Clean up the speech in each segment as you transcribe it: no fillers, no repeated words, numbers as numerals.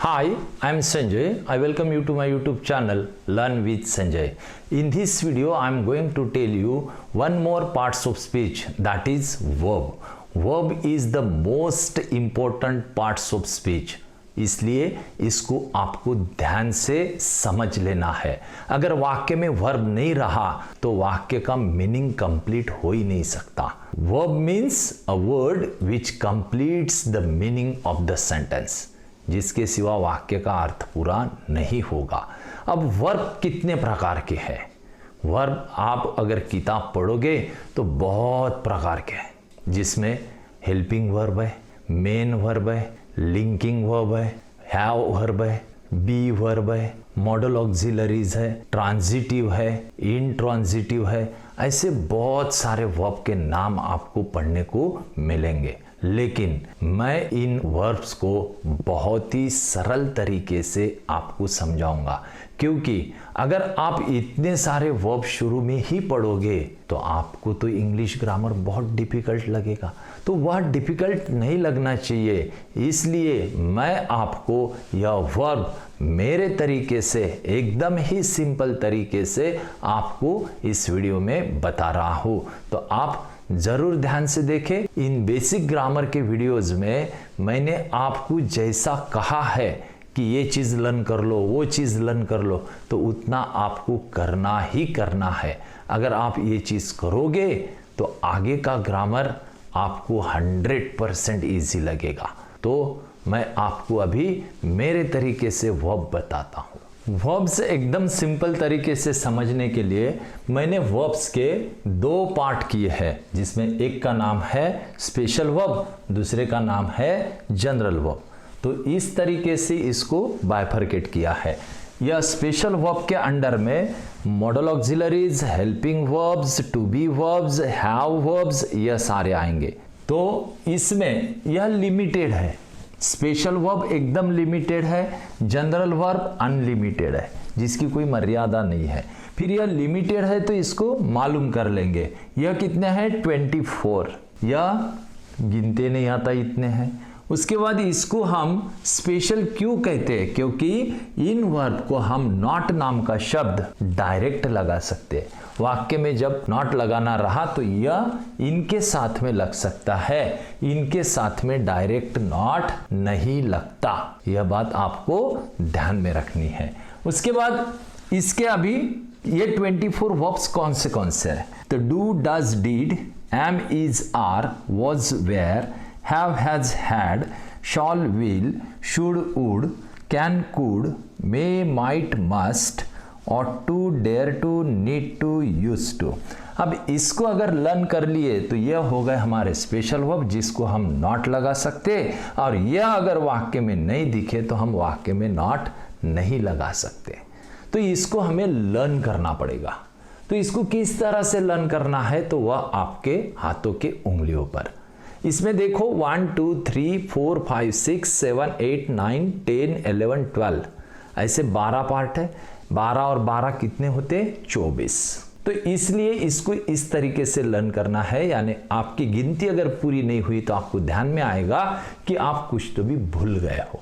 Hi, I am Sanjay. I welcome you to my YouTube channel Learn with Sanjay. In this video, I am going to tell you one more parts of speech, that is verb. Verb is the most important parts of speech. इसलिए इसको आपको ध्यान से समझ लेना है. अगर वाक्य में वर्ब नहीं रहा तो वाक्य का मीनिंग कंप्लीट हो ही नहीं सकता. Verb means a word which completes the meaning of the sentence, जिसके सिवा वाक्य का अर्थ पूरा नहीं होगा. अब वर्ब कितने प्रकार के हैं? वर्ब आप अगर किताब पढ़ोगे तो बहुत प्रकार के हैं, जिसमें हेल्पिंग वर्ब है, मेन वर्ब है, लिंकिंग वर्ब है, हैव वर्ब है, बी वर्ब है, मॉडल ऑक्सिलरीज है, ट्रांजिटिव है, इंट्रांजिटिव है. ऐसे बहुत सारे वर्ब के नाम आपको पढ़ने को मिलेंगे, लेकिन मैं इन वर्ब्स को बहुत ही सरल तरीके से आपको समझाऊंगा, क्योंकि अगर आप इतने सारे वर्ब शुरू में ही पढ़ोगे तो आपको तो इंग्लिश ग्रामर बहुत डिफिकल्ट लगेगा. तो वह डिफिकल्ट नहीं लगना चाहिए, इसलिए मैं आपको यह वर्ब मेरे तरीके से, एकदम ही सिंपल तरीके से आपको इस वीडियो में बता रहा हूँ. तो आप जरूर ध्यान से देखें. इन बेसिक ग्रामर के वीडियोस में मैंने आपको जैसा कहा है कि ये चीज़ लर्न कर लो, वो चीज़ लर्न कर लो, तो उतना आपको करना ही करना है. अगर आप ये चीज़ करोगे तो आगे का ग्रामर आपको 100% ईजी लगेगा. तो मैं आपको अभी मेरे तरीके से वर्ब बताता हूँ. वर्ब्स एकदम सिंपल तरीके से समझने के लिए मैंने वर्ब्स के दो पार्ट किए हैं, जिसमें एक का नाम है स्पेशल वर्ब, दूसरे का नाम है जनरल वर्ब. तो इस तरीके से इसको बाइफरकेट किया है. यह स्पेशल वर्ब के अंडर में modal auxiliaries, helping verbs, to be verbs, have verbs, यह सारे आएंगे. तो इसमें यह लिमिटेड है. स्पेशल वर्ब एकदम लिमिटेड है, जनरल वर्ब अनलिमिटेड है, जिसकी कोई मर्यादा नहीं है. फिर यह लिमिटेड है तो इसको मालूम कर लेंगे. यह कितने हैं? 24. यह गिनते नहीं आता, इतने हैं. उसके बाद इसको हम स्पेशल क्यों कहते हैं? क्योंकि इन वर्ब को हम नॉट नाम का शब्द डायरेक्ट लगा सकते हैं. वाक्य में जब नॉट लगाना रहा तो यह इनके साथ में लग सकता है, इनके साथ में डायरेक्ट नॉट नहीं लगता. यह बात आपको ध्यान में रखनी है. उसके बाद इसके अभी ये 24 वर्ब्स कौन से हैं? तो do, does, did, am, is, are, was, were, have, has, had, shall, will, should, would, can, could, may, might, must, ought to, dare to, need to, used to. अब इसको अगर लर्न कर लिए तो यह हो गए हमारे स्पेशल वर्ब, जिसको हम नॉट लगा सकते, और यह अगर वाक्य में नहीं दिखे तो हम वाक्य में नॉट नहीं लगा सकते. तो इसको हमें लर्न करना पड़ेगा. तो इसको किस तरह से लर्न करना है तो वह आपके हाथों के उंगलियों पर. इसमें देखो 1 2 3 4 5 6 7 8 9 10 11 12 ऐसे 12 पार्ट है. 12 और 12 कितने होते? 24. तो इसलिए इसको इस तरीके से लर्न करना है, यानी आपकी गिनती अगर पूरी नहीं हुई तो आपको ध्यान में आएगा कि आप कुछ तो भी भूल गए हो.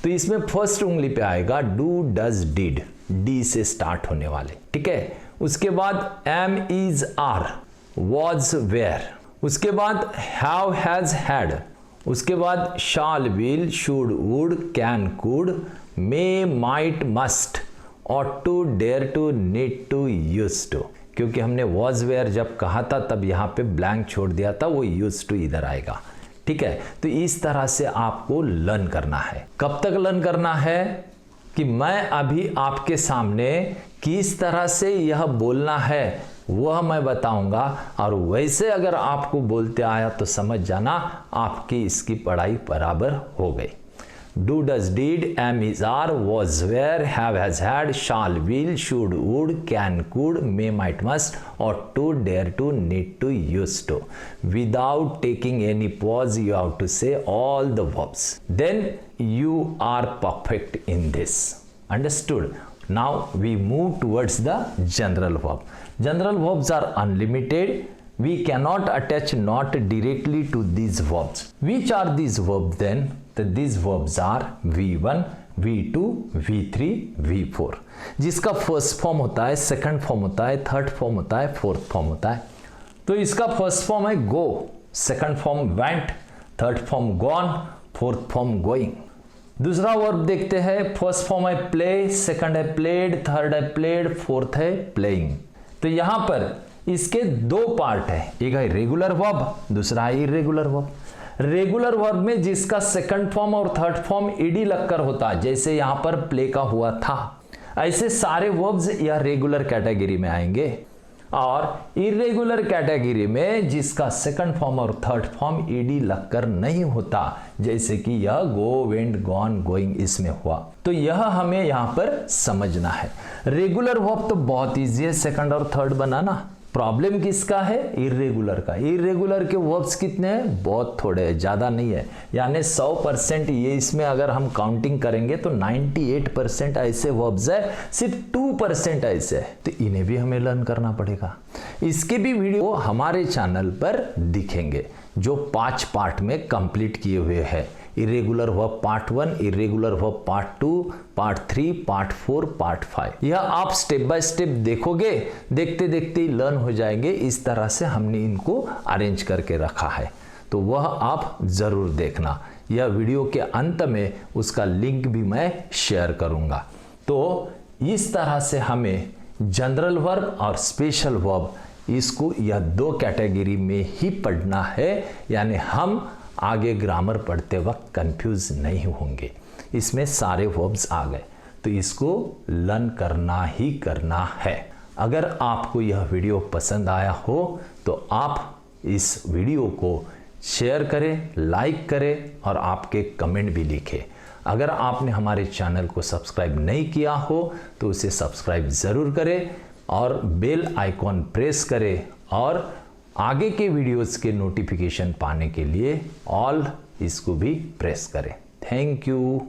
तो इसमें फर्स्ट उंगली पे आएगा डू, डज, डिड, डी से स्टार्ट होने वाले, ठीक है. उसके बाद am, is, are, was, were. उसके बाद हैव, हैज, हैड. उसके बाद shall, will, should, would, can, could, may, might, must, ought to, dare to, need to, use to. क्योंकि हमने वॉज, वेयर जब कहा था तब यहाँ पे ब्लैंक छोड़ दिया था, वो यूज टू इधर आएगा, ठीक है. तो इस तरह से आपको लर्न करना है. कब तक लर्न करना है कि मैं अभी आपके सामने किस तरह से यह बोलना है वह मैं बताऊंगा, और वैसे अगर आपको बोलते आया तो समझ जाना आपकी इसकी पढ़ाई बराबर हो गई. Do, does, did, am, is, are, was, were, have, has, had, shall, will, should, would, can, could, may, might, must, ought to, dare to, need to, use to. Without taking any pause, you have to say all the verbs. Then you are perfect in this. Understood? Now we move towards the general verb. General verbs are unlimited. We cannot attach not directly to these verbs. Which are these verbs then? These verbs are V1, V2, V3, V4, जिसका first form होता है, second form होता है, third form होता है, fourth form होता है। तो इसका फर्स्ट फॉर्म है go, second form went, third form gone, fourth form going. दूसरा वर्ब देखते हैं, फर्स्ट फॉर्म है प्ले, सेकंड है प्लेड, थर्ड है प्लेड, फोर्थ है प्लेइंग। तो यहां पर इसके दो पार्ट है, एक है रेगुलर वर्ब, दूसरा है इरेगुलर वर्ब। रेगुलर वर्ब में जिसका सेकंड फॉर्म और थर्ड फॉर्म ईडी लगकर होता है, जैसे यहां पर प्ले का हुआ था, ऐसे सारे वर्ब्स या रेगुलर कैटेगरी में आएंगे। और इरेगुलर कैटेगरी में जिसका सेकंड फॉर्म और थर्ड फॉर्म ईडी लगकर नहीं होता, जैसे कि यह गो, वेंट, गॉन, गोइंग इसमें हुआ, तो यह हमें यहां पर समझना है। रेगुलर वर्ब तो बहुत इजी है सेकंड और थर्ड बनाना। प्रॉब्लम किसका है? इरेगुलर का। इरेगुलर के वर्ब्स कितने हैं? बहुत थोड़े हैं, ज्यादा नहीं है। यानी 100% ये इसमें अगर हम काउंटिंग करेंगे तो 98% ऐसे वर्ब्स है, सिर्फ 2% ऐसे है। तो इन्हें भी हमें लर्न करना पड़ेगा। इसके भी वीडियो हमारे चैनल पर दिखेंगे, जो 5 पार्ट में कंप्लीट किए हुए हैं। Irregular verb part 1, irregular verb part 2, part 3, part 4, part 5। यह आप स्टेप बाय स्टेप देखोगे, देखते देखते ही लर्न हो जाएंगे। इस तरह से हमने इनको अरेंज करके रखा है, तो वह आप जरूर देखना। यह वीडियो के अंत में उसका लिंक भी मैं शेयर करूंगा। तो इस तरह से हमें जनरल वर्ब और स्पेशल वर्ब, इसको यह 2 कैटेगरी में ही पढ़ना है। यानी हम आगे ग्रामर पढ़ते वक्त कंफ्यूज नहीं होंगे। इसमें सारे वर्ब्स आ गए, तो इसको लर्न करना ही करना है। अगर आपको यह वीडियो पसंद आया हो तो आप इस वीडियो को शेयर करें, लाइक करें और आपके कमेंट भी लिखें। अगर आपने हमारे चैनल को सब्सक्राइब नहीं किया हो तो उसे सब्सक्राइब ज़रूर करें और बेल आइकॉन प्रेस करें, और आगे के वीडियोस के नोटिफिकेशन पाने के लिए ऑल इसको भी प्रेस करें। Thank you.